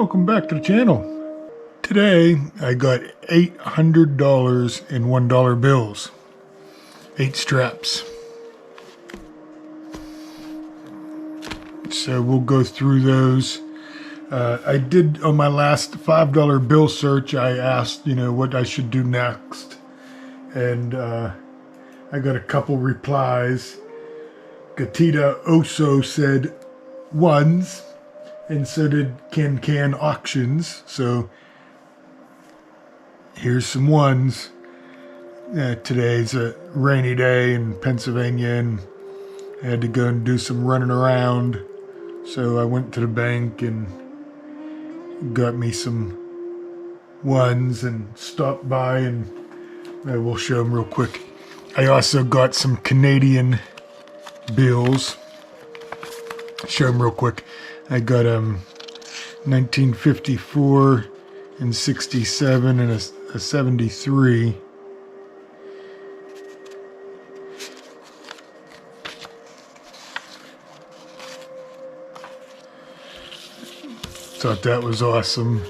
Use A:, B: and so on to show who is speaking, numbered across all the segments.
A: welcome back to the channel. Today I got $800 in $1 bills. 8 straps. So we'll go through those. I did on my last $5 bill search, I asked, what I should do next. And I got a couple replies. Gatita Oso said ones, and so did Can Auctions. So here's some ones. Today's a rainy day in Pennsylvania, and I had to go and do some running around. So I went to the bank and got me some ones and stopped by, and we'll show them real quick. I also got some Canadian bills. Show them real quick. I got 1954 and 67 and a 73. Thought that was awesome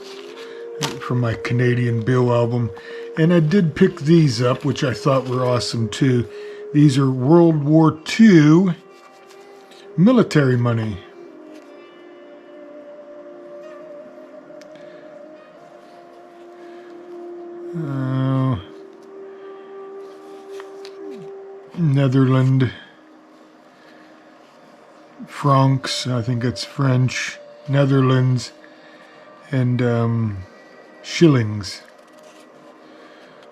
A: from my Canadian bill album. And I did pick these up, which I thought were awesome too. These are World War II military money. Netherlands francs, I think it's French, Netherlands, and shillings.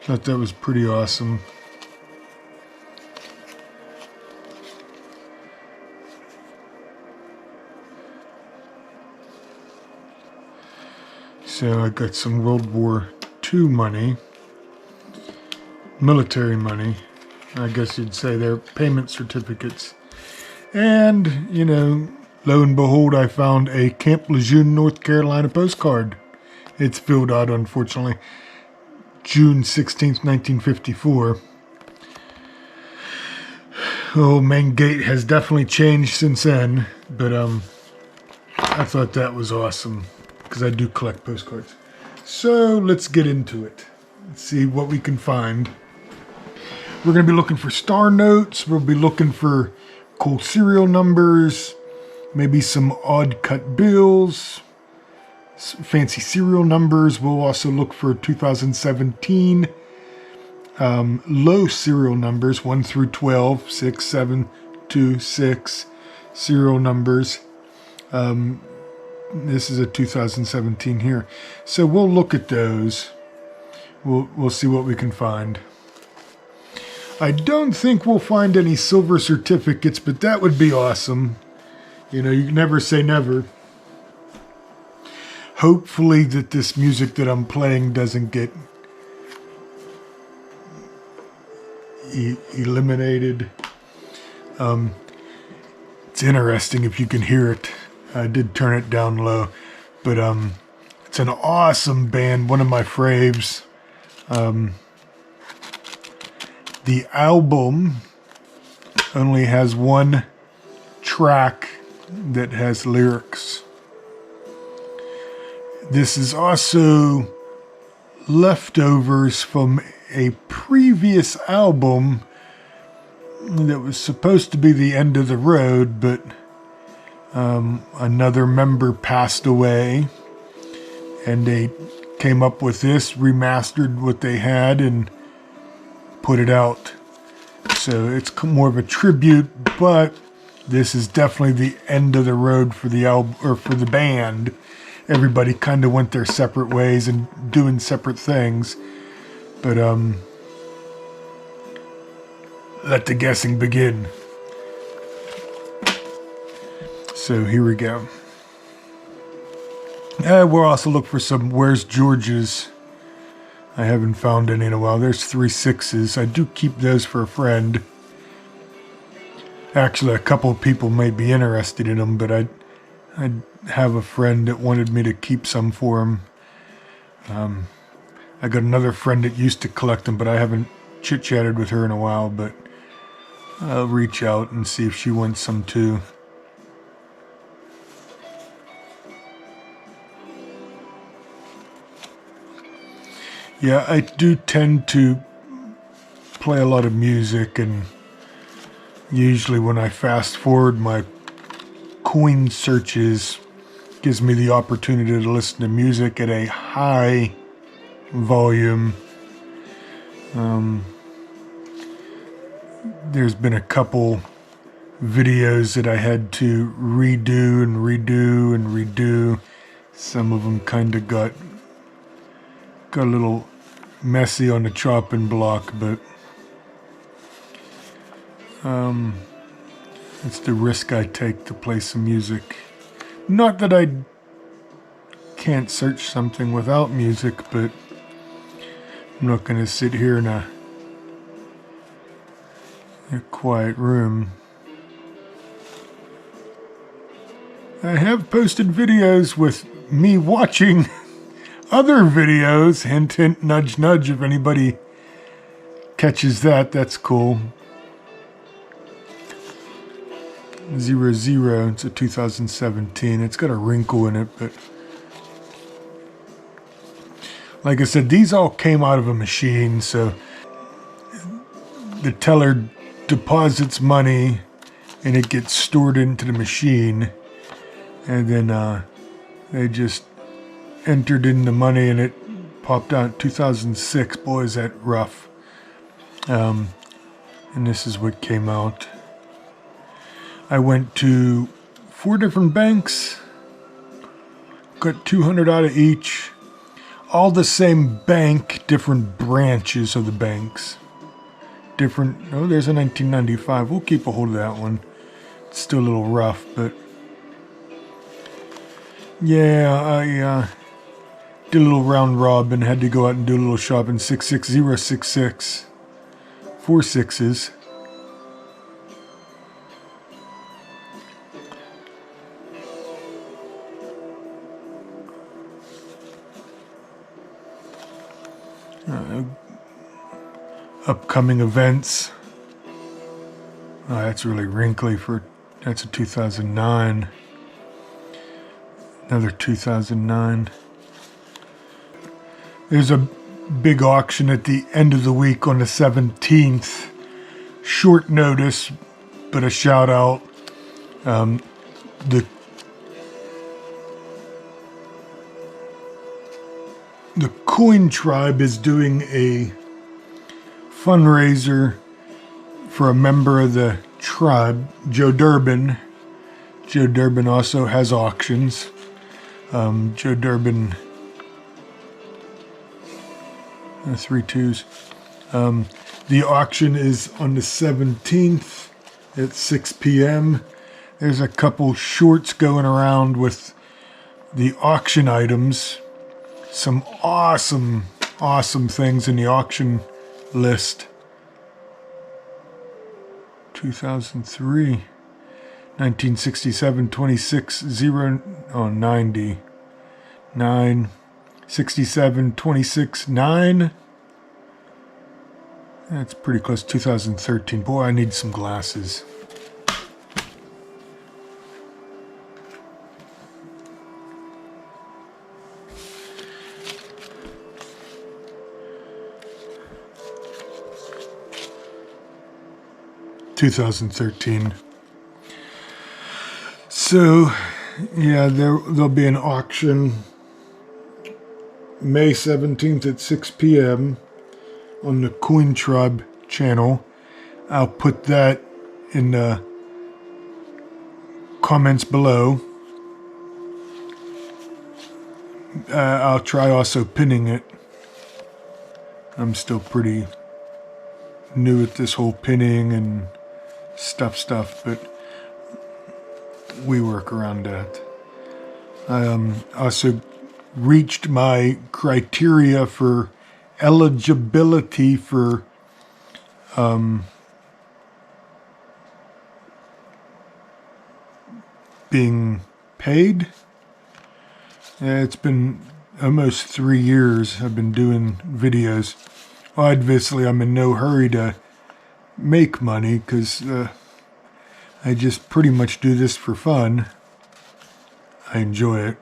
A: Thought that was pretty awesome. So I got some World War II money, military money. I guess you'd say they're payment certificates. And, lo and behold, I found a Camp Lejeune, North Carolina postcard. It's filled out, unfortunately. June 16th, 1954. Oh, main gate has definitely changed since then, but I thought that was awesome because I do collect postcards. So let's get into it. Let's see what we can find. We're going to be looking for star notes. We'll be looking for cool serial numbers, maybe some odd cut bills, fancy serial numbers. We'll also look for 2017 low serial numbers, 1 through 12, 6, 7, 2, 6 serial numbers. This is a 2017 here. So we'll look at those. We'll see what we can find. I don't think we'll find any silver certificates, but that would be awesome. You can never say never. Hopefully that this music that I'm playing doesn't get eliminated. It's interesting if you can hear it. I did turn it down low, but it's an awesome band, one of my faves. The album only has one track that has lyrics. This is also leftovers from a previous album that was supposed to be the end of the road, but another member passed away, and they came up with this, remastered what they had, and put it out. So it's more of a tribute, but this is definitely the end of the road for the album, or for the band. Everybody kind of went their separate ways and doing separate things. But let the guessing begin. So here we go. We'll also look for some Where's George's. I haven't found any in a while. There's 3 6s. I do keep those for a friend. Actually, a couple of people may be interested in them, but I have a friend that wanted me to keep some for him. I got another friend that used to collect them, but I haven't chit-chatted with her in a while, but I'll reach out and see if she wants some too. Yeah, I do tend to play a lot of music, and usually when I fast forward my coin searches, gives me the opportunity to listen to music at a high volume. There's been a couple videos that I had to redo and redo and redo. Some of them kind of got a little messy on the chopping block, but it's the risk I take to play some music. Not that I can't search something without music, but I'm not going to sit here in a quiet room. I have posted videos with me watching other videos. Hint, hint, nudge, nudge. If anybody catches that, that's cool. 00, it's a 2017. It's got a wrinkle in it, but like I said, these all came out of a machine, so the teller deposits money and it gets stored into the machine, and then they just entered in the money and it popped out. 2006. Boy, is that rough. And this is what came out. I went to 4 different banks, got 200 out of each. All the same bank, different branches of the banks. Different. Oh, there's a 1995. We'll keep a hold of that one. It's still a little rough, but yeah, I did a little round robin. Had to go out and do a little shopping. 66066. 4 6s. Upcoming events. Oh, that's really wrinkly that's a 2009. Another 2009. There's a big auction at the end of the week on the 17th. Short notice, but a shout out. The Coin Tribe is doing a fundraiser for a member of the tribe, Joe Durbin. Joe Durbin also has auctions. Joe Durbin, 3 2s. The auction is on the 17th at 6 p.m. There's a couple shorts going around with the auction items. Some awesome things in the auction list. 2003, 1967, 26, 0, 90, 9, 67, 26, 9. That's pretty close. 2013. Boy, I need some glasses. (2013). So, yeah, there'll be an auction May 17th at 6 p.m. on the Coin Tribe channel. I'll put that in the comments below. I'll try also pinning it. I'm still pretty new at this whole pinning and stuff, but we work around that. I also reached my criteria for eligibility for being paid. It's been almost 3 years I've been doing videos. Obviously, I'm in no hurry to make money because I just pretty much do this for fun. I enjoy it.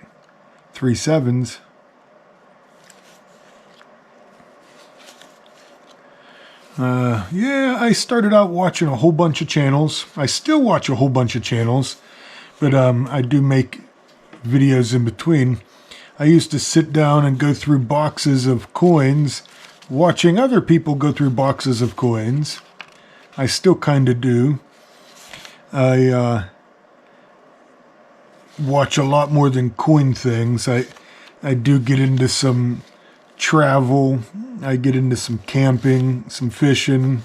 A: 3 7s. Yeah, I started out watching a whole bunch of channels. I still watch a whole bunch of channels, but I do make videos in between. I used to sit down and go through boxes of coins, watching other people go through boxes of coins. I still kind of do. I watch a lot more than coin things. I do get into some travel. I get into some camping, some fishing.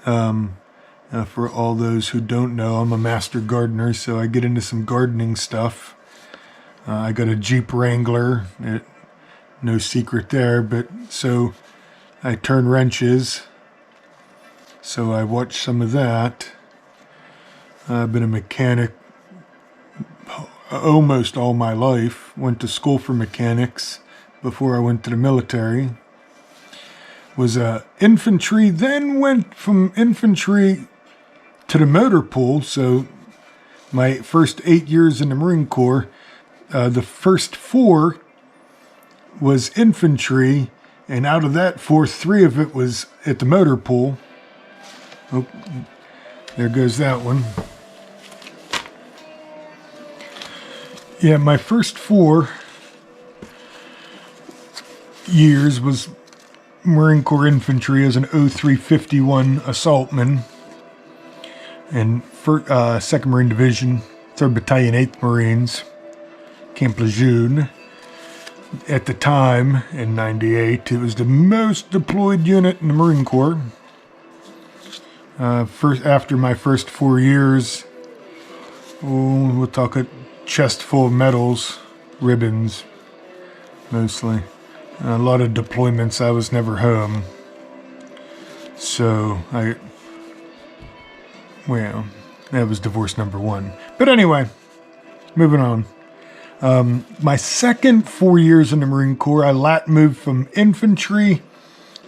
A: For all those who don't know, I'm a master gardener, so I get into some gardening stuff. I got a Jeep Wrangler, no secret there, but so I turn wrenches, so I watch some of that. I've been a mechanic almost all my life. Went to school for mechanics before I went to the military. Was infantry, then went from infantry to the motor pool. So my first 8 years in the Marine Corps, the first 4 was infantry, and out of that 4, 3 of it was at the motor pool. Oh, there goes that one. Yeah, my first 4 years was Marine Corps Infantry as an 0351 assaultman, and 2nd Marine Division, 3rd Battalion, 8th Marines, Camp Lejeune. At the time, in '98, it was the most deployed unit in the Marine Corps. After my first 4 years, we'll talk a chest full of medals, ribbons, mostly. A lot of deployments. I was never home. So, well, that was divorce number 1. But anyway, moving on. My second 4 years in the Marine Corps, I lat moved from infantry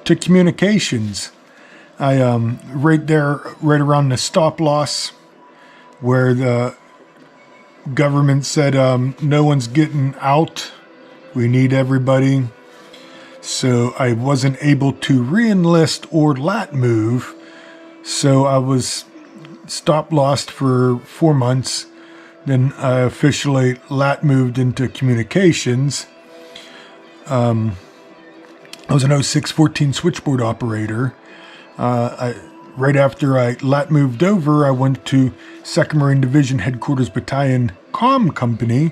A: to communications. I, right there, right around the stop loss, where the government said, no one's getting out. We need everybody. So I wasn't able to re-enlist or lat move. So I was stop lost for 4 months. Then I officially lat moved into communications. I was an 0614 switchboard operator. Right after I lat moved over, I went to 2nd Marine Division Headquarters Battalion Comm Company,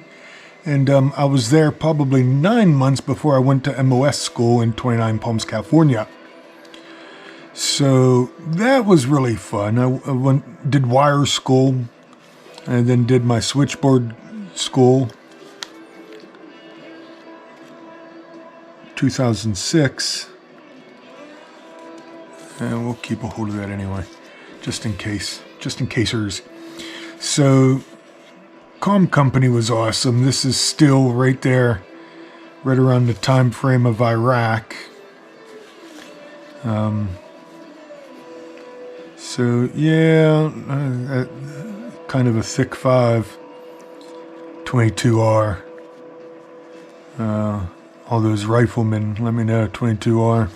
A: and I was there probably 9 months before I went to MOS school in 29 Palms, California. So that was really fun. I did wire school, and then did my switchboard school. 2006. And we'll keep a hold of that anyway, just in casers. So, Comm Company was awesome. This is still right there, right around the time frame of Iraq. So, yeah, kind of a thick 5, 22R. All those riflemen, let me know, 22R.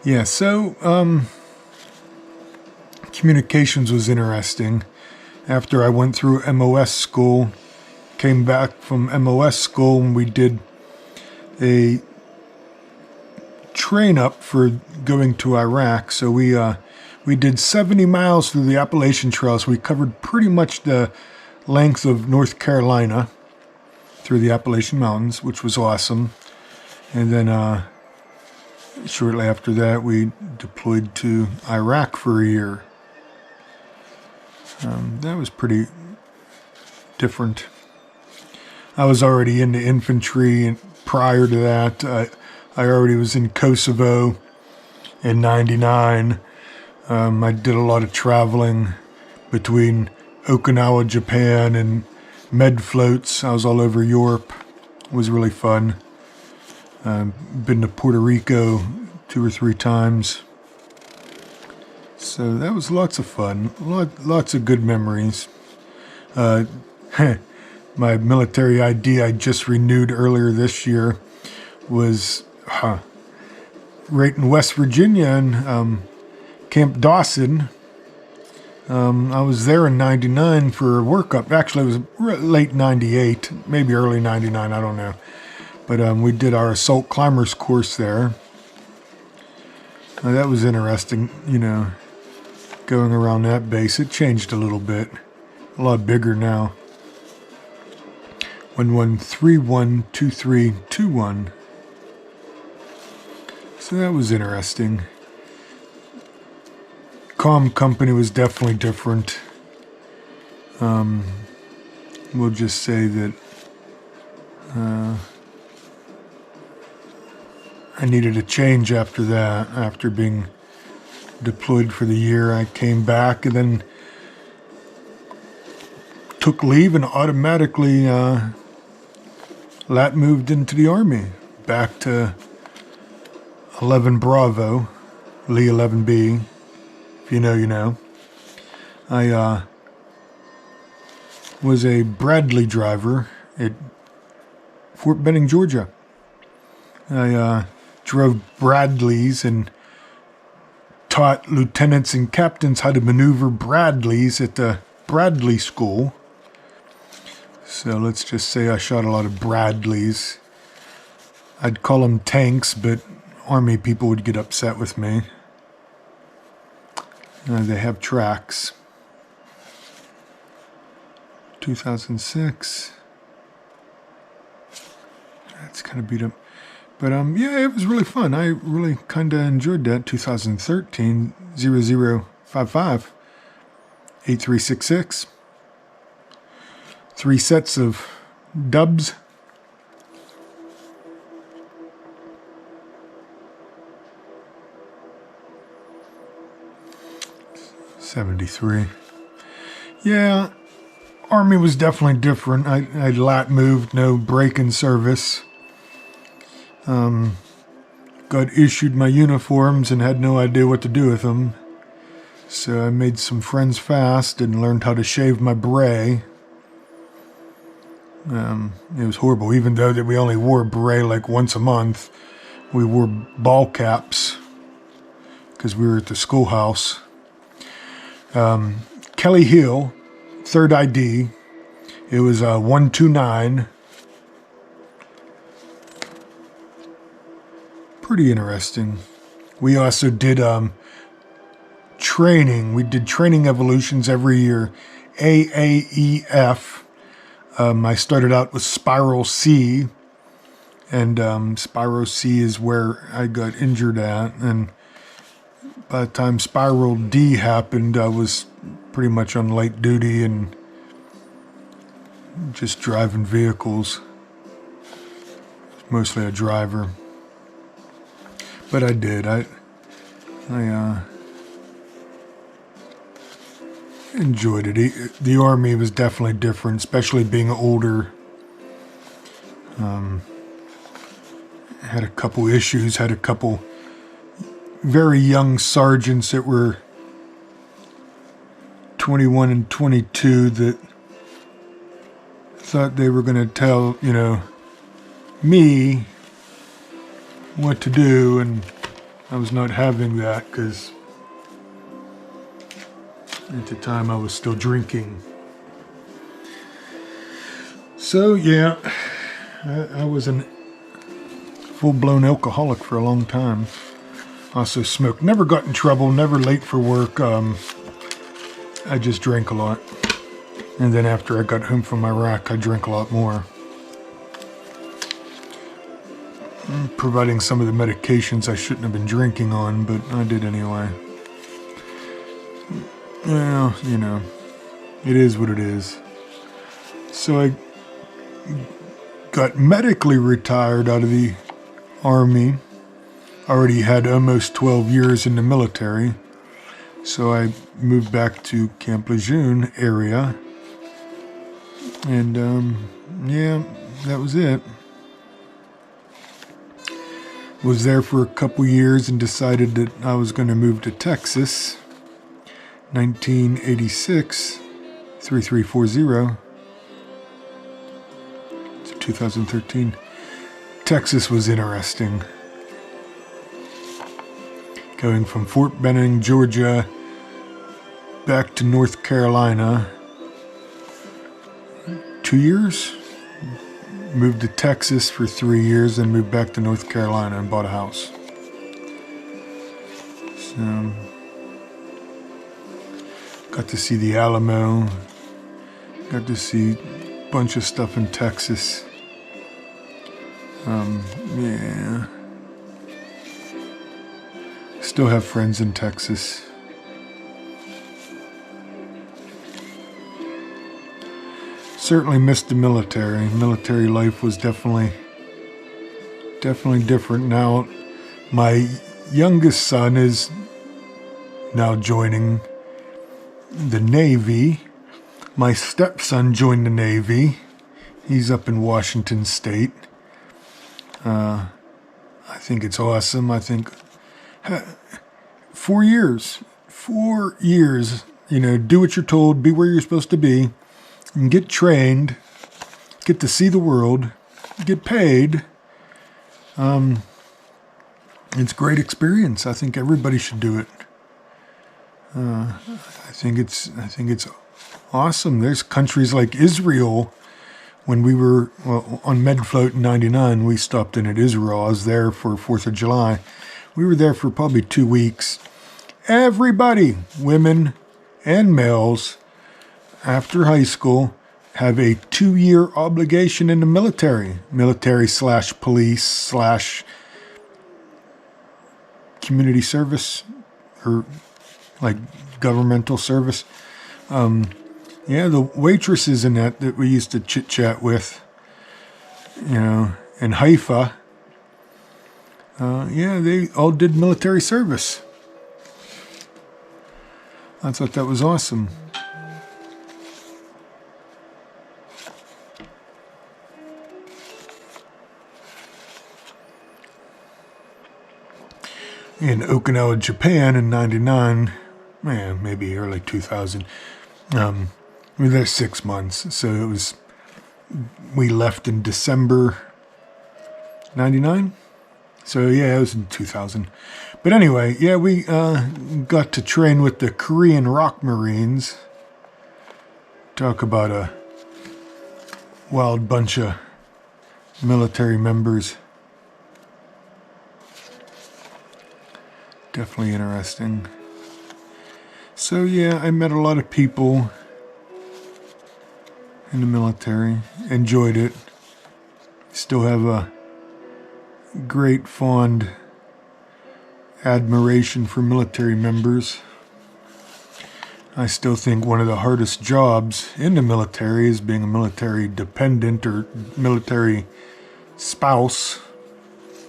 A: Yeah, so, communications was interesting. After I went through MOS school, came back from MOS school, and we did a train up for going to Iraq. So we did 70 miles through the Appalachian Trail. So we covered pretty much the length of North Carolina through the Appalachian Mountains, which was awesome. And then shortly after that, we deployed to Iraq for a year. That was pretty different. I was already into infantry, and prior to that, I already was in Kosovo in '99. I did a lot of traveling between Okinawa, Japan, and med floats. I was all over Europe. It was really fun. Been to Puerto Rico 2 or 3 times. So that was lots of fun. Lots of good memories. My military ID I just renewed earlier this year was right in West Virginia in Camp Dawson. I was there in 99 for a workup. Actually, it was late 98, maybe early 99, I don't know. But we did our assault climbers course there. That was interesting, going around that base. It changed a little bit. A lot bigger now. 11312321. So that was interesting. Comm company was definitely different. We'll just say that I needed a change after that. After being deployed for the year, I came back and then took leave and automatically lat moved into the Army. Back to 11 Bravo, Lee 11B. If you know, you know. I was a Bradley driver at Fort Benning, Georgia. I drove Bradleys and taught lieutenants and captains how to maneuver Bradleys at the Bradley School. So let's just say I shot a lot of Bradleys. I'd call them tanks, but Army people would get upset with me. They have tracks. 2006. That's kind of beat up. But yeah, it was really fun. I really kind of enjoyed that. 2013, 0055, 8366. 3 sets of dubs. '73. Yeah, Army was definitely different. I lat moved, no break-in service. Got issued my uniforms and had no idea what to do with them. So I made some friends fast and learned how to shave my beret. It was horrible. Even though that we only wore a beret like once a month, we wore ball caps because we were at the schoolhouse. Kelly Hill, 3rd ID. It was 129. Pretty interesting. We also did training. We did training evolutions every year. AAEF. I started out with Spiral C, and Spiral C is where I got injured at, and by the time Spiral D happened, I was pretty much on light duty and just driving vehicles. Mostly a driver. But I did. I enjoyed it. The Army was definitely different, especially being older. Had a couple issues, had a couple very young sergeants that were 21 and 22 that thought they were going to tell, me what to do, and I was not having that because at the time I was still drinking. So yeah, I was a full-blown alcoholic for a long time. Also smoked. Never got in trouble, never late for work. I just drank a lot. And then after I got home from Iraq, I drank a lot more. Providing some of the medications I shouldn't have been drinking on, but I did anyway. Well, it is what it is. So I got medically retired out of the Army. Already had almost 12 years in the military. So I moved back to Camp Lejeune area. And, yeah, that was it. Was there for a couple years and decided that I was going to move to Texas. 1986, 3340 to 2013. Texas was interesting. going from Fort Benning, Georgia, back to North Carolina. 2 years. Moved to Texas for 3 years, and moved back to North Carolina and bought a house. So, got to see the Alamo. Got to see a bunch of stuff in Texas. Yeah. Still have friends in Texas. Certainly missed the military. Military life was definitely different. Now, my youngest son is now joining the Navy. My stepson joined the Navy. He's up in Washington State. I think it's awesome. I think 4 years, do what you're told, be where you're supposed to be, and get trained, get to see the world, get paid. It's a great experience. I think everybody should do it. I think it's awesome. There's countries like Israel. When we were on MedFloat in '99, we stopped in at Israel. I was there for 4th of July. We were there for probably 2 weeks. Everybody, women and males, after high school, have a 2-year obligation in the military/police/ community service, or like governmental service. Yeah, the waitresses in that we used to chit-chat with, in Haifa, they all did military service. I thought that was awesome. In Okinawa, Japan in '99, maybe early 2000, we were there 6 months, so we left in December '99, so yeah, it was in 2000. But anyway, yeah, we got to train with the Korean Rock Marines. Talk about a wild bunch of military members. Definitely interesting. So yeah, I met a lot of people in the military. Enjoyed it. Still have a great fond admiration for military members. I still think one of the hardest jobs in the military is being a military dependent or military spouse.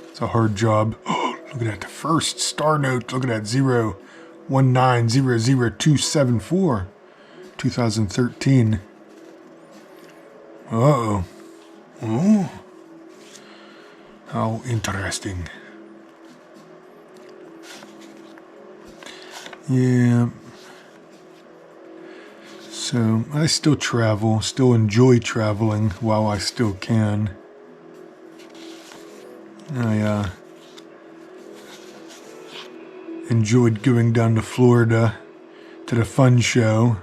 A: It's a hard job. Look at that, the first star note. Look at that, 019000274, 2013. Uh-oh. Oh. How interesting. Yeah. So, I still travel, still enjoy traveling while I still can. I enjoyed going down to Florida to the fun show.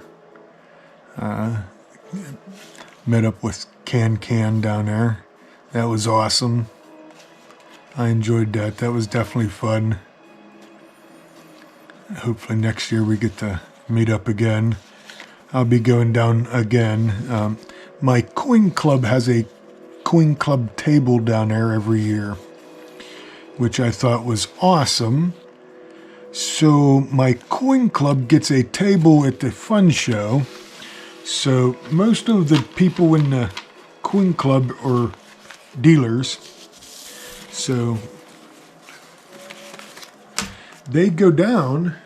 A: Met up with Can down there. That was awesome. I enjoyed that. That was definitely fun. Hopefully next year we get to meet up again. I'll be going down again. My coin club has a coin club table down there every year, which I thought was awesome. So my coin club gets a table at the fun show. So most of the people in the coin club are dealers. So they go down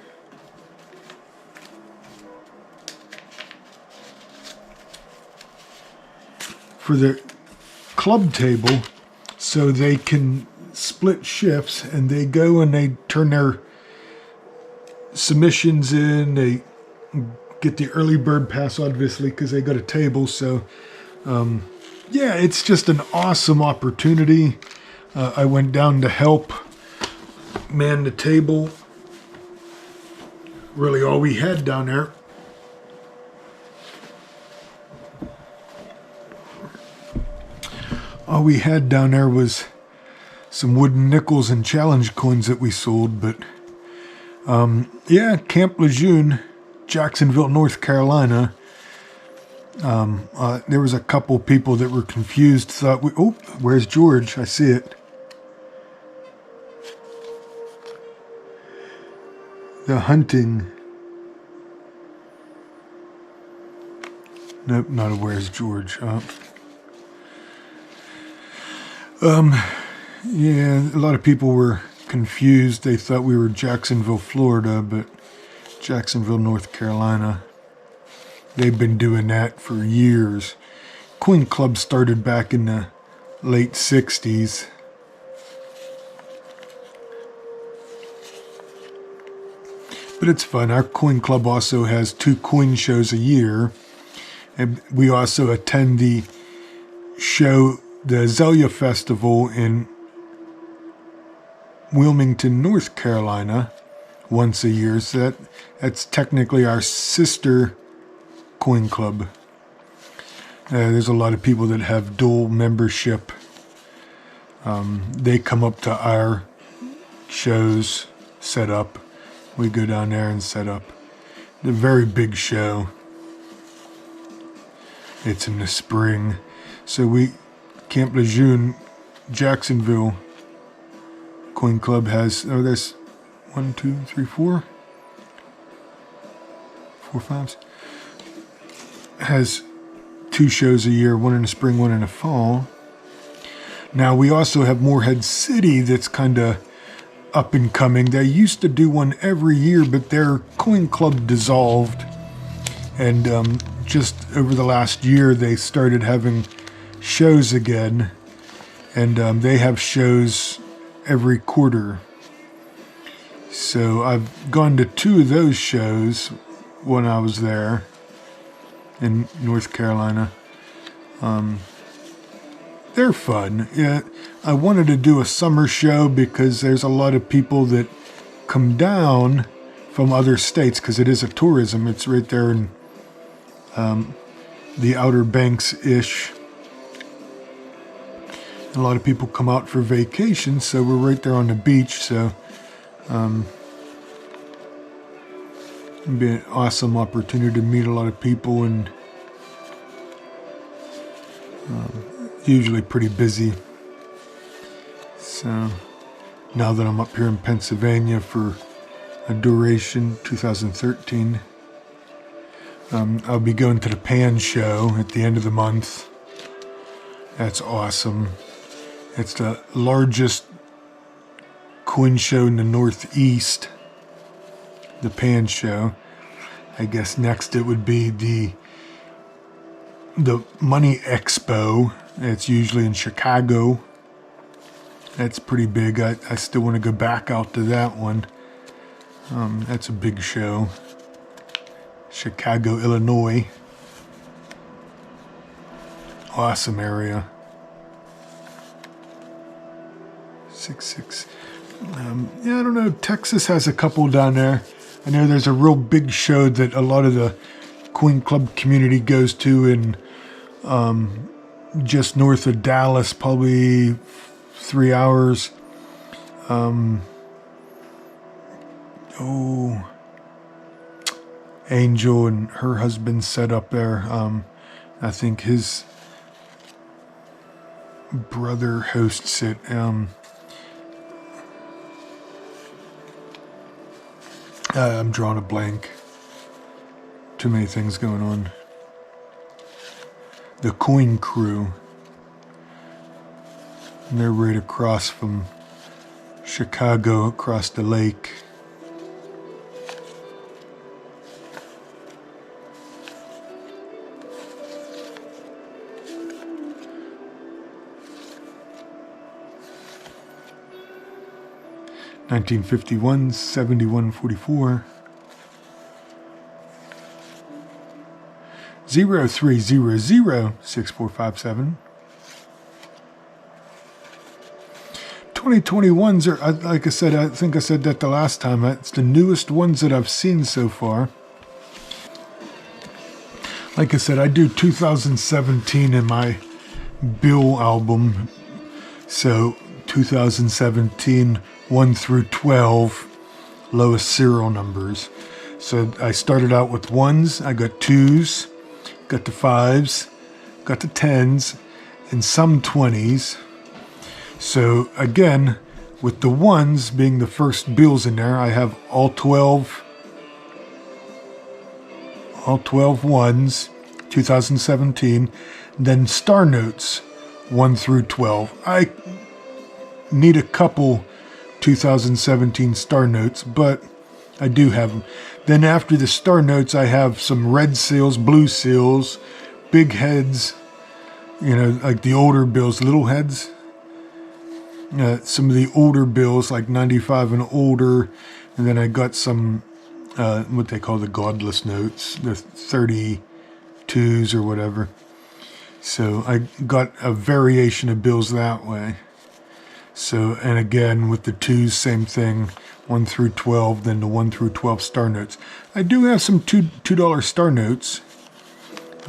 A: for the club table so they can split shifts, and they go and they turn their submissions in. They get the early bird pass, obviously, because they got a table. So yeah, it's just an awesome opportunity. I went down to help man the table really all we had down there. All we had down there was some wooden nickels and challenge coins that we sold, but yeah, Camp Lejeune, Jacksonville, North Carolina. There was a couple people that were confused, thought, oh, where's George? I see it. The hunting. Nope, not a where's George. Yeah, a lot of people were confused. They thought we were Jacksonville, Florida, but Jacksonville, North Carolina. They've been doing that for years. Coin Club started back in the late 60s. But it's fun. Our coin club also has 2 coin shows a year. And we also attend the show, the Azalea Festival in Wilmington, North Carolina, once a year. So that's technically our sister coin club. There's a lot of people that have dual membership. They come up to our shows, set up. We go down there and set up. It's a very big show. It's in the spring. So Camp Lejeune, Jacksonville Coin Club has, there's 1, 2, 3, 4. 4 fives. Has 2 shows a year, one in the spring, one in the fall. Now we also have Morehead City that's kind of up and coming. They used to do one every year, but their coin club dissolved. And just over the last year, they started having shows again. And they have shows every quarter. So I've gone to 2 of those shows when I was there in North Carolina. They're fun. Yeah, I wanted to do a summer show because there's a lot of people that come down from other states because it is a tourism. It's right there in the Outer Banks-ish. A lot of people come out for vacation, so we're right there on the beach. So it'd be an awesome opportunity to meet a lot of people, and usually pretty busy. So now that I'm up here in Pennsylvania for a duration, 2013, I'll be going to the Pan Show at the end of the month. That's awesome. It's the largest coin show in the Northeast, the Pan Show. I guess next it would be the Money Expo. It's usually in Chicago. That's pretty big. I still want to go back out to that one. That's a big show. Chicago, Illinois. Awesome area. 66. Yeah, I don't know. Texas has a couple down there. I know there's a real big show that a lot of the coin club community goes to in just north of Dallas, probably 3 hours. Angel and her husband set up there. I think his brother hosts it. I'm drawing a blank. Too many things going on. The Coin Crew. And they're right across from Chicago, across the lake. (1951) 7144 0300 6457 2021s are, like I said, I think I said that the last time. It's the newest ones that I've seen so far. Like I said, I do 2017 in my Bill album. So 2017, 1 through 12, lowest serial numbers. So I started out with 1s, I got 2s, got the 5s, got the 10s, and some 20s. So again, with the 1s being the first bills in there, I have all 12 1s, 2017, then star notes 1 through 12. I need a couple 2017 star notes, but I do have them. Then after the star notes, I have some red seals, blue seals, big heads, like the older bills, little heads. Some of the older bills, like 95 and older, and then I got some, what they call the godless notes, the 32s or whatever. So I got a variation of bills that way. So, and again, with the 2s, same thing, 1 through 12, then the 1 through 12 star notes. I do have some $2 star notes.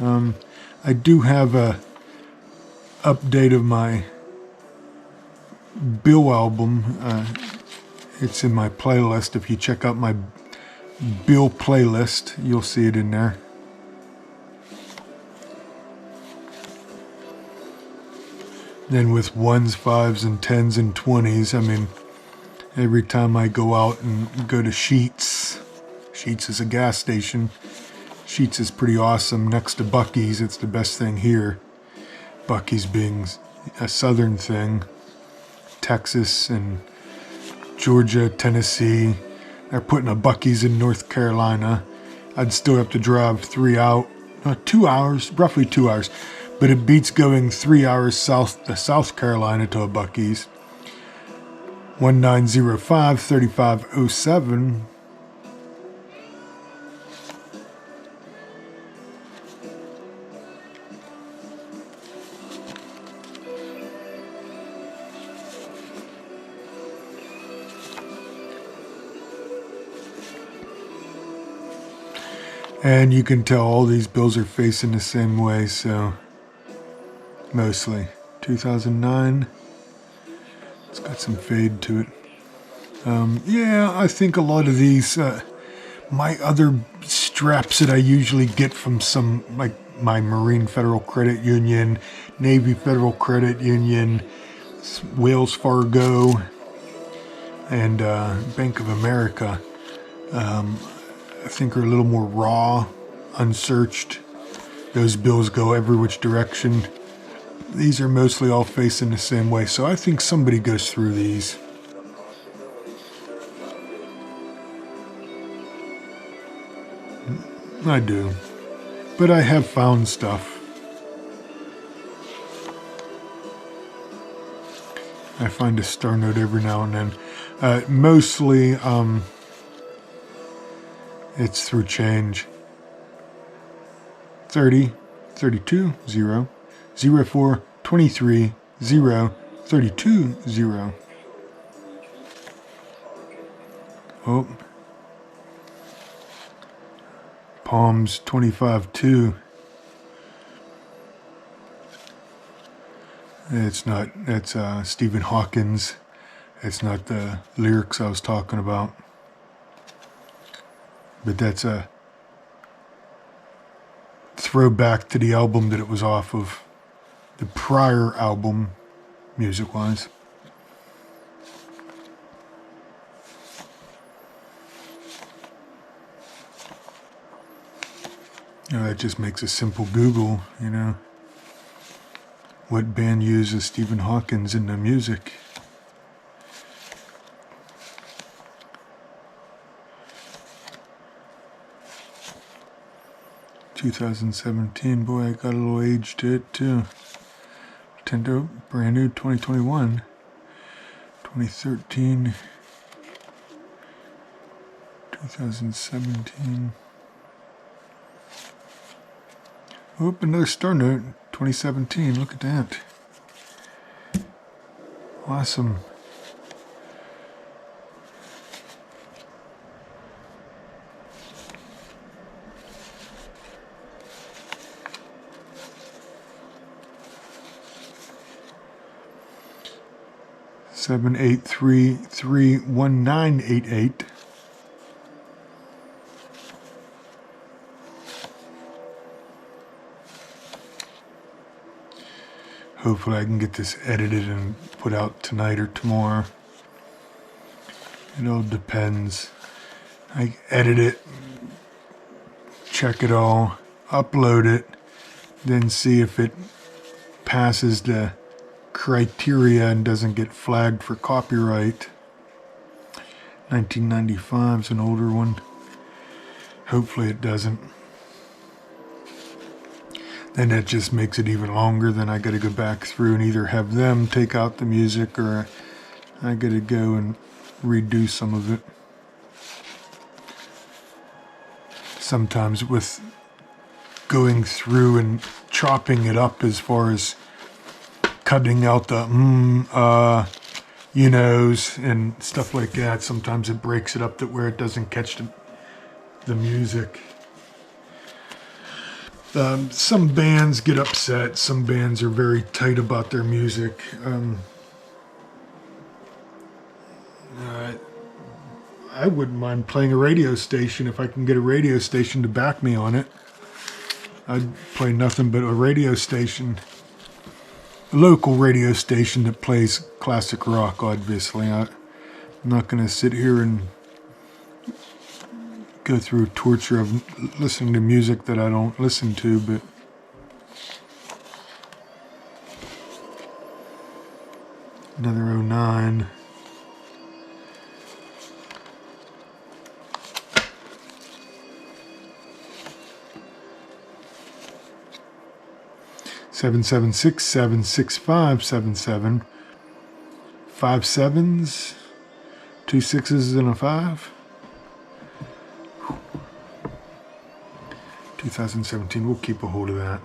A: I do have a update of my Bill album. It's in my playlist. If you check out my Bill playlist, you'll see it in there. Then with 1s, 5s, and 10s and 20s, I mean, every time I go out and go to Sheetz is a gas station. Sheetz is pretty awesome. Next to Buc-ee's, it's the best thing here. Buc-ee's being a southern thing. Texas and Georgia, Tennessee. They're putting a Buc-ee's in North Carolina. I'd still have to drive 2 hours, roughly 2 hours. But it beats going 3 hours south to South Carolina to a Buc-ee's. 1905-3507. And you can tell all these bills are facing the same way, so mostly. 2009. It's got some fade to it. Yeah, I think a lot of these, my other straps that I usually get from some, like my Marine Federal Credit Union, Navy Federal Credit Union, Wells Fargo, and Bank of America, I think are a little more raw, unsearched. Those bills go every which direction. These are mostly all facing the same way, so I think somebody goes through these. I do. But I have found stuff. I find a star note every now and then. Mostly, it's through change. 30, 32, 0, 04, 23, 0, 32, 0. Oh. Palms 25, 2. It's not, that's Stephen Hawkins. It's not the lyrics I was talking about. But that's a throwback to the album that it was off of. The prior album, music-wise. That just makes a simple Google, What band uses Stephen Hawkins in their music? $2017, boy, I got a little age to it too. Nintendo, brand new, 2021. 2013. 2017. Oh, another star note, 2017, look at that. Awesome. 783-31988. Hopefully I can get this edited and put out tonight or tomorrow. It all depends. I edit it, check it all, upload it, then see if it passes the criteria and doesn't get flagged for copyright. 1995 is an older one. Hopefully it doesn't. Then that just makes it even longer. Then I got to go back through and either have them take out the music or I got to go and redo some of it. Sometimes with going through and chopping it up as far as cutting out the you knows and stuff like that, sometimes it breaks it up that where it doesn't catch the music. Some bands get upset. Some bands are very tight about their music. I wouldn't mind playing a radio station if I can get a radio station to back me on it. I'd play nothing but a radio station, a local radio station that plays classic rock, obviously. I'm not going to sit here and go through torture of listening to music that I don't listen to, but another 09. Seven 76577 5 sevens, 2 6s and a 5. 2017, we'll keep a hold of that.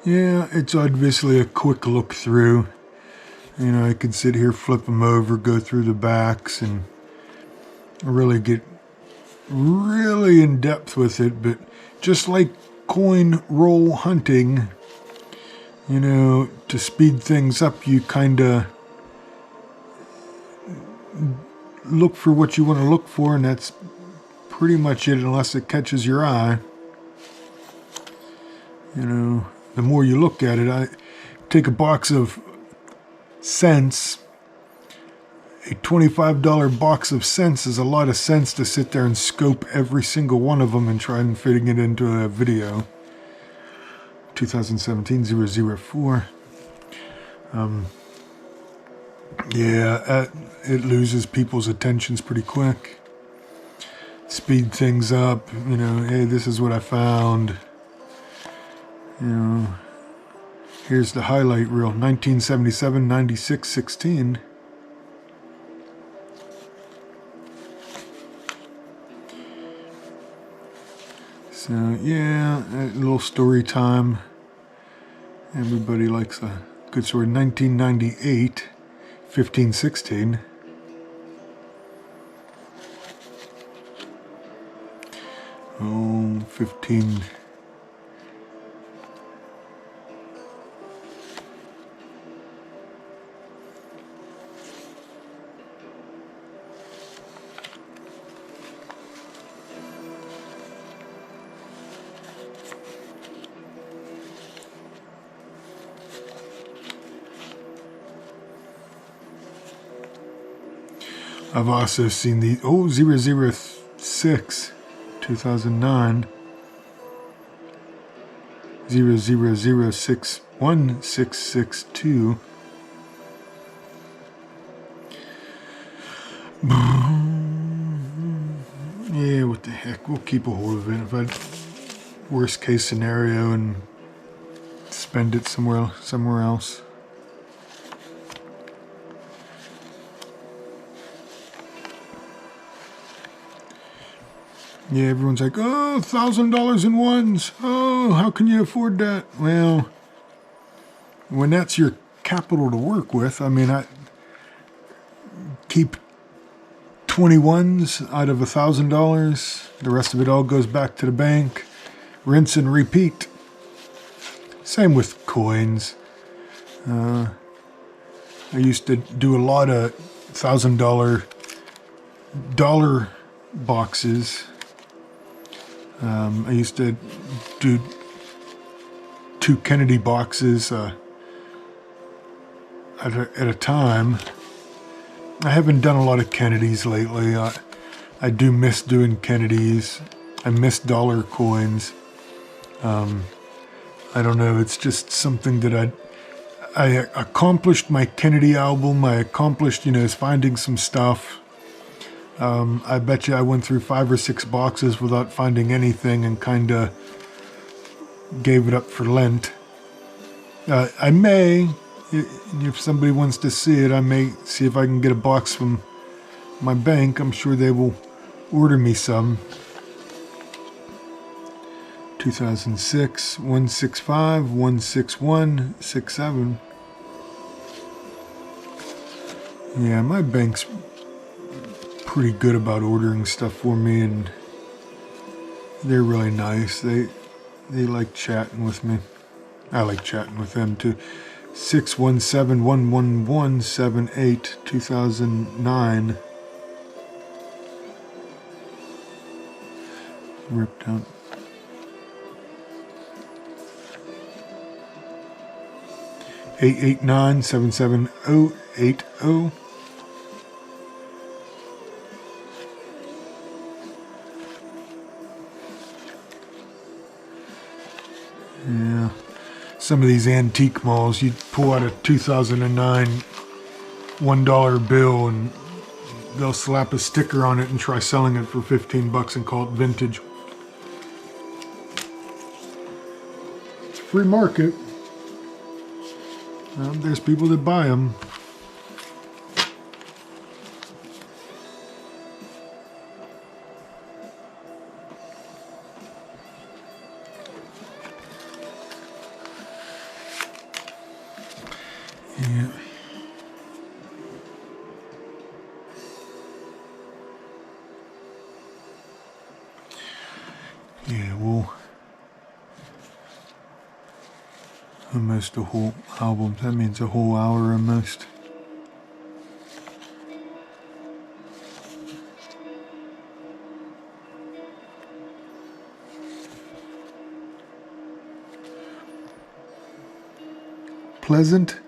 A: Yeah, it's obviously a quick look through. You know, I could sit here, flip them over, go through the backs, and really get really in depth with it. But just like coin roll hunting, you know, to speed things up, you kind of look for what you want to look for, and that's pretty much it, unless it catches your eye. You know, the more you look at it, I take a box of cents. A $25 box of cents is a lot of cents to sit there and scope every single one of them and try and fitting it into a video. 2017 004. Yeah, it loses people's attentions pretty quick. Speed things up, you know, hey, this is what I found. You know, here's the highlight reel, 1977, 96, 16. So, yeah, a little story time. Everybody likes a good story. 1998, 15, 16. Oh, 15. I've also seen the 006, 2009, 0006162. Yeah, what the heck, we'll keep a hold of it. If I'd worst case scenario and spend it somewhere else. Yeah, everyone's like, oh, $1,000 in ones. Oh, how can you afford that? Well, when that's your capital to work with. I mean, I keep 21s out of $1,000. The rest of it all goes back to the bank. Rinse and repeat. Same with coins. I used to do a lot of $1,000 dollar boxes. I used to do 2 Kennedy boxes at a time. I haven't done a lot of Kennedys lately. I do miss doing Kennedys. I miss dollar coins. I don't know, it's just something that I accomplished my Kennedy album. I accomplished, finding some stuff. I bet you I went through 5 or 6 boxes without finding anything and kind of gave it up for Lent. I may, if somebody wants to see it, I may see if I can get a box from my bank. I'm sure they will order me some. 2006, 165, 161, 67. Yeah, my bank's pretty good about ordering stuff for me, and they're really nice. They like chatting with me. I like chatting with them too. 617-11178, 2009. Ripped out. 889-77080. Yeah, some of these antique malls, you'd pull out a 2009 $1 bill and they'll slap a sticker on it and try selling it for $15 and call it vintage. It's a free market. There's people that buy them. Yeah. Yeah, well, almost a whole album. That means a whole hour almost. Pleasant.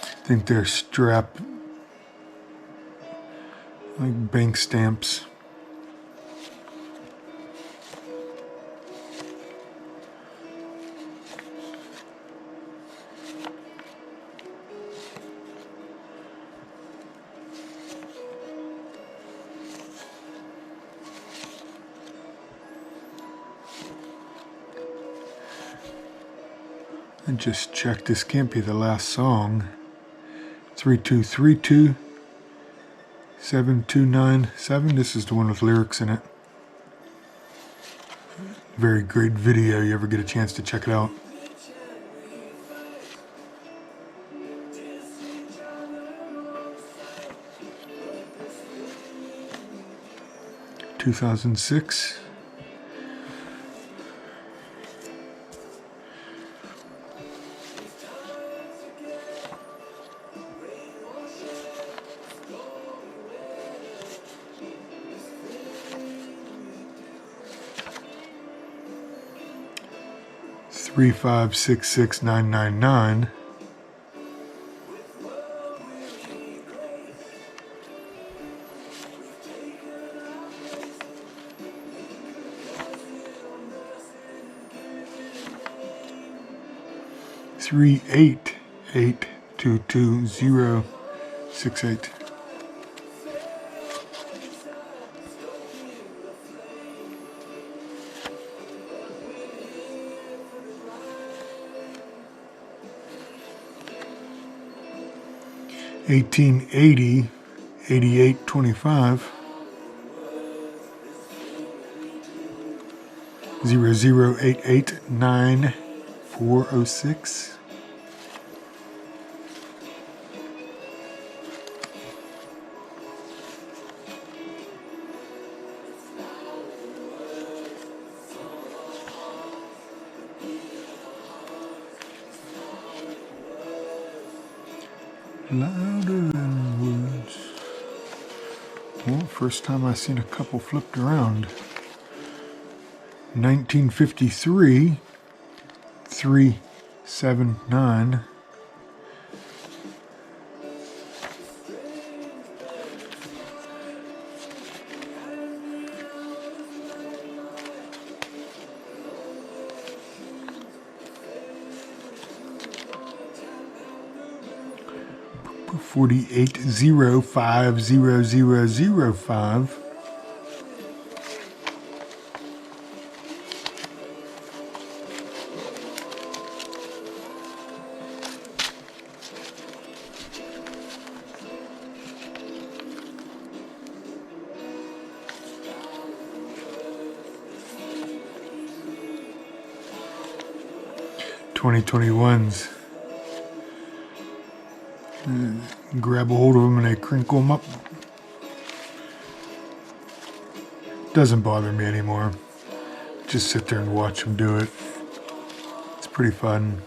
A: I think they're strap, like bank stamps. I just checked, this can't be the last song. 3232 7297. This is the one with lyrics in it. Very great video. You ever get a chance to check it out? (2006). (3566999). (388222068). (1880 8825). 00889. 406. Louder than words. Well, first time I seen a couple flipped around. 1953, 379. $48,050,005. 2021s. Grab a hold of them and they crinkle them up. Doesn't bother me anymore. Just sit there and watch them do it. It's pretty fun.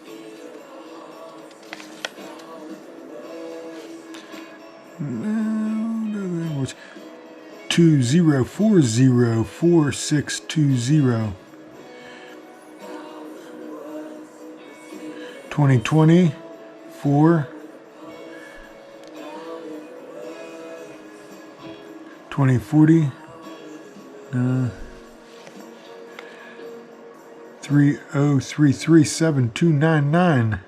A: Two 20404620. 2020 4 2040 30337299.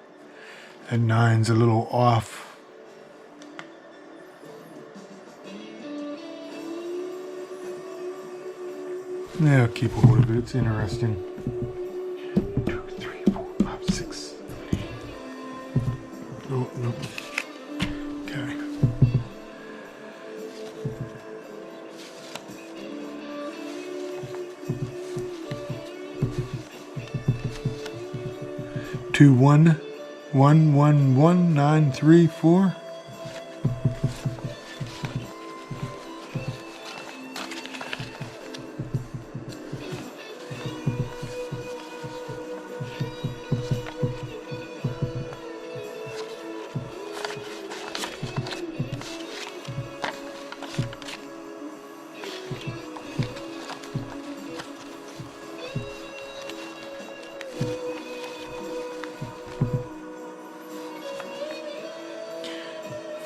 A: That 9's a little off. Yeah, I'll keep a hold of it. It's interesting. 2, 3, 4, 5, 6. Oh, no. Okay. Two 1111934.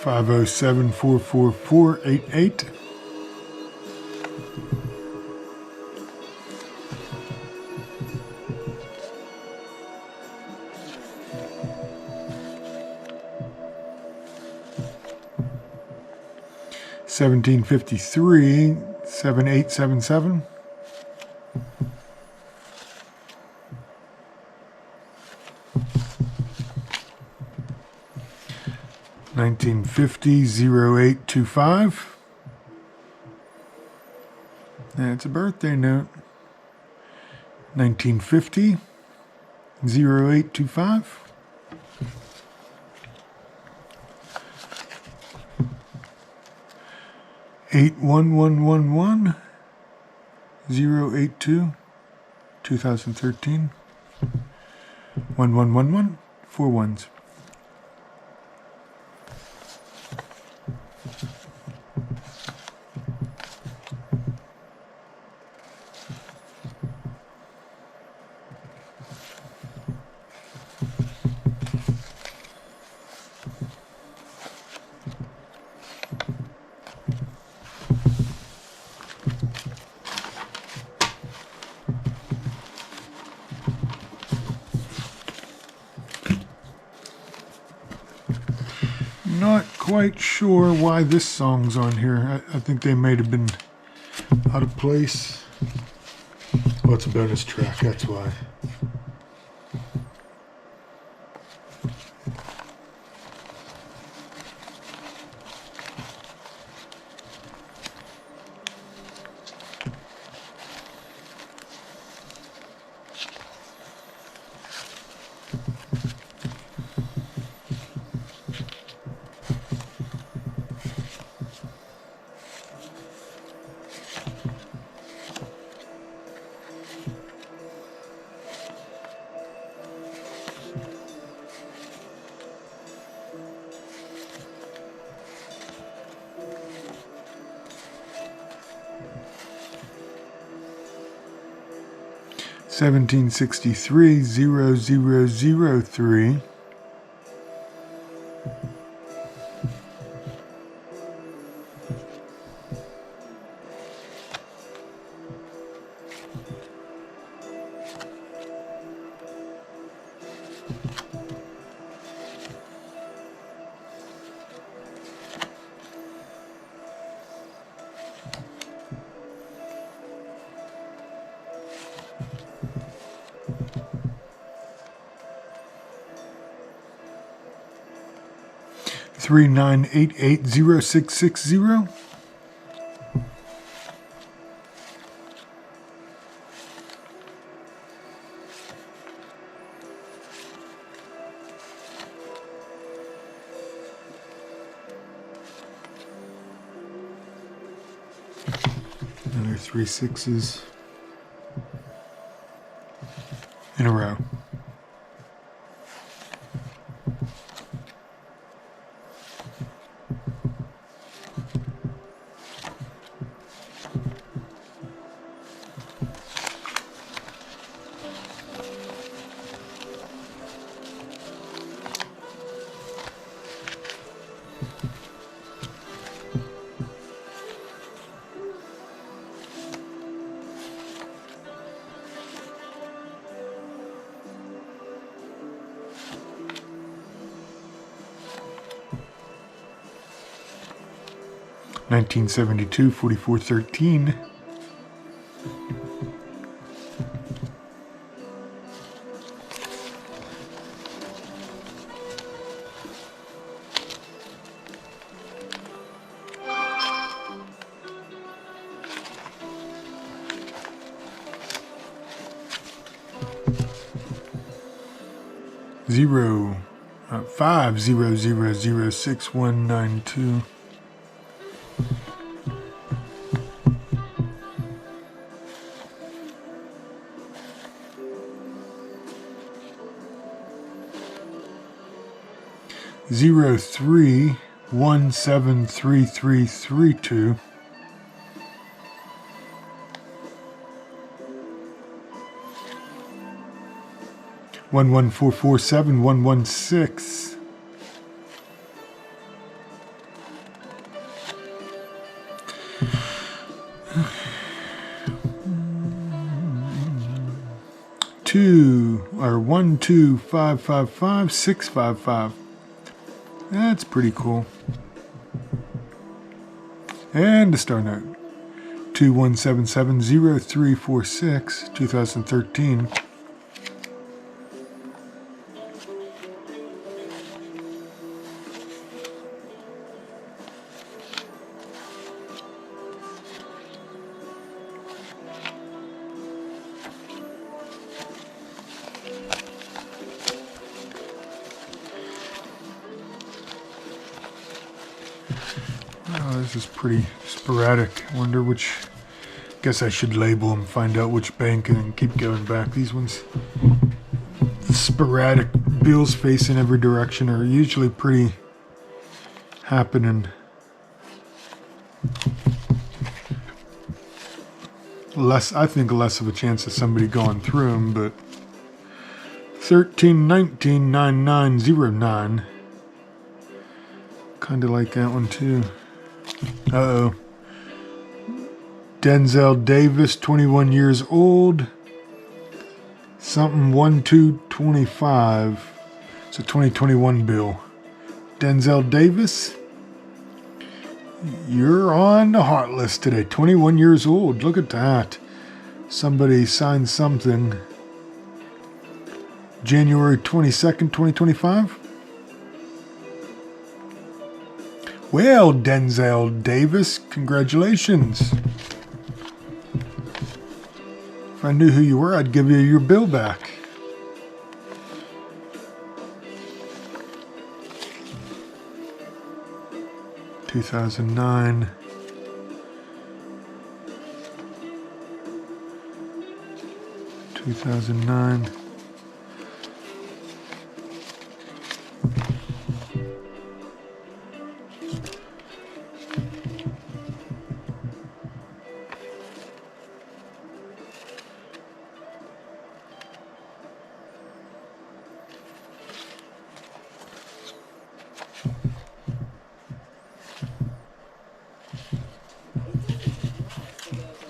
A: 507-444-88. $17.53, 7877. 1950-0825. That's a birthday note. 1950-0825. 81111-082, 2013. 1111, 4 ones. Not quite sure why this song's on here. I think they might have been out of place. Oh, it's a bonus track, that's why. 1763 0003. 39880660. Another 3 6s in a row. $1972 $44.13. Zero 50006 192. Zero 3173332. 11447 116. 12555 655. That's pretty cool. And the star note 21770346 2013. Oh, this is pretty sporadic. I wonder which. Guess I should label them, find out which bank, and then keep going back. These ones, the sporadic bills facing every direction, are usually pretty happening. I think less of a chance of somebody going through them, but 13199909. Kind of like that one too. Uh-oh. Denzel Davis, 21 years old. Something 1225. It's a 2021 bill. Denzel Davis, you're on the hot list today. 21 years old. Look at that. Somebody signed something. January 22nd, 2025. Well, Denzel Davis, congratulations. If I knew who you were, I'd give you your bill back. $2009. 2009.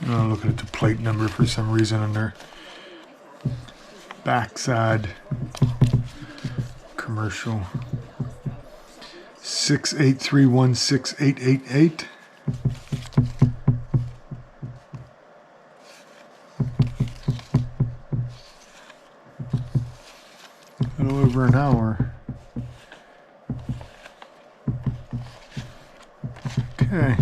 A: Oh, looking at the plate number for some reason on their backside. Commercial 68316888. A little over an hour. Okay.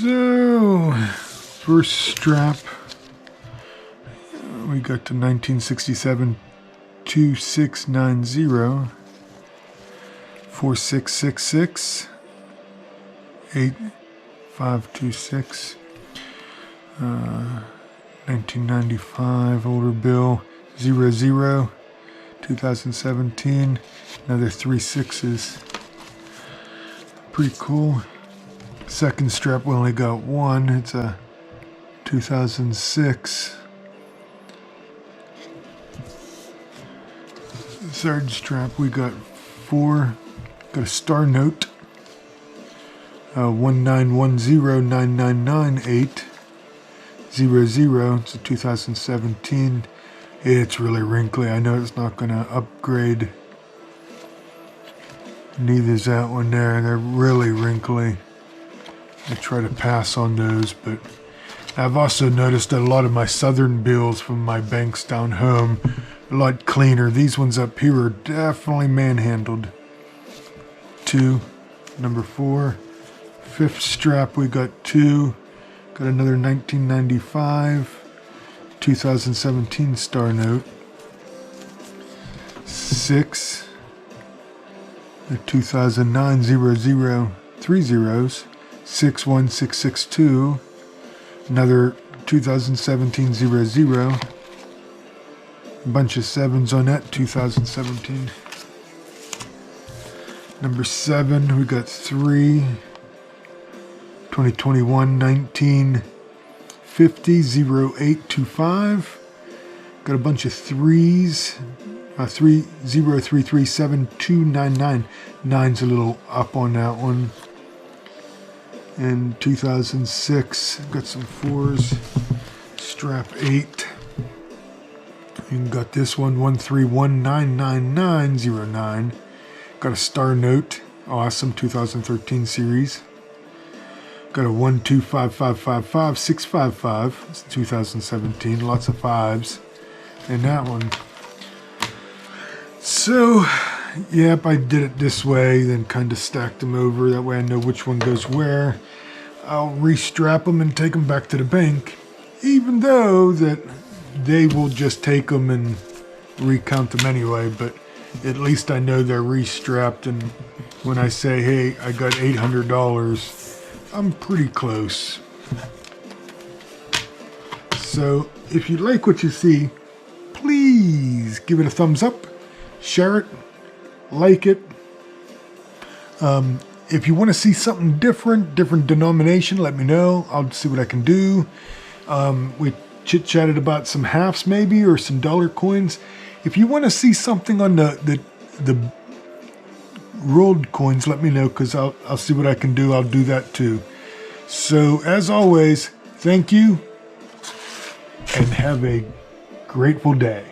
A: So, first strap, we got to 1967 2690 4666 8526 1995 older bill 00 2017, another 3 6s. Pretty cool. Second strap, we only got one. It's a 2006. Third strap, we got 4. Got a star note. 191099980. It's a 2017. It's really wrinkly. I know it's not going to upgrade. Neither's that one there. They're really wrinkly. I try to pass on those, but I've also noticed that a lot of my southern bills from my banks down home are a lot cleaner. These ones up here are definitely manhandled. 2, number 4. Fifth strap, we got 2. Got another 1995, 2017 star note. 6, the 2009 00 3 zeros. 61662, another 2017 00, a bunch of 7s on that 2017. Number 7, we got 3, 2021 1950 0825, got a bunch of 3s, 30337299, 9's a little up on that one. In 2006, got some 4s, strap 8. You got this one, 131999909. Got a star note, awesome, 2013 series. Got a 125555655, it's 2017, lots of 5s in that one. So, yep, I did it this way, then kind of stacked them over. That way I know which one goes where. I'll restrap them and take them back to the bank, even though that they will just take them and recount them anyway, but at least I know they're restrapped, and when I say, hey, I got $800, I'm pretty close. So if you like what you see, please give it a thumbs up, share it, like it. If you want to see something different denomination, let me know. I'll see what I can do. We chit-chatted about some halves maybe, or some dollar coins. If you want to see something on the rolled coins, let me know, because I'll see what I can do. I'll do that too. So as always, thank you and have a grateful day.